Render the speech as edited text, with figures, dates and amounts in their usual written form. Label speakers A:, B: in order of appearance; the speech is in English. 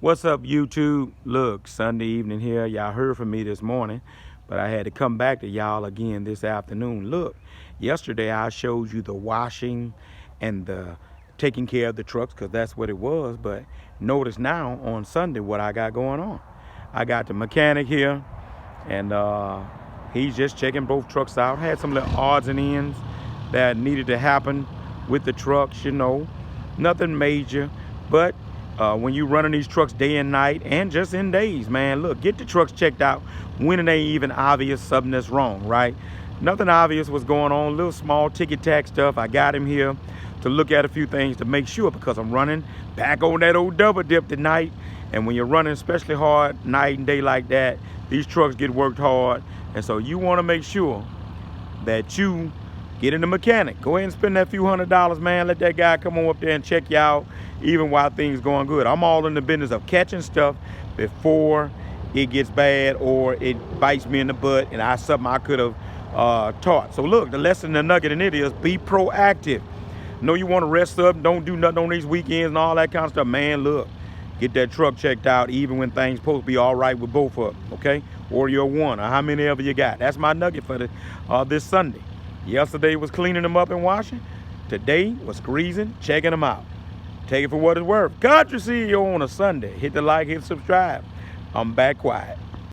A: What's up, YouTube? Look, Sunday evening here. Y'all heard from me this morning, but I had to come back to y'all again this afternoon. Look, yesterday I showed you the washing and the taking care of the trucks because that's what it was. But notice now on Sunday what I got going on. I got the mechanic here, and he's just checking both trucks out. Had some little odds and ends that needed to happen with the trucks, nothing major, but when you running these trucks day and night and just in days, man, look, get the trucks checked out when it ain't even obvious something that's wrong, right? Nothing obvious was going on, little small ticket tax stuff. I got him here to look at a few things to make sure because I'm running back on that old double dip tonight. And when you're running especially hard night and day like that, these trucks get worked hard. And so you want to make sure that you get in the mechanic. Go ahead and spend that few $100s, man. Let that guy come on up there and check you out, even while things going good. I'm all in the business of catching stuff before it gets bad or it bites me in the butt and something I could have taught. So look, the lesson, the nugget in it is be proactive. Know you want to rest up, don't do nothing on these weekends and all that kind of stuff. Man, look, get that truck checked out even when things supposed to be all right with both of them, okay? Or you're one, or how many ever you got. That's my nugget for this Sunday. Yesterday was cleaning them up and washing. Today was greasing, checking them out. Take it for what it's worth. Country CEO on a Sunday. Hit the like, hit subscribe. I'm back quiet.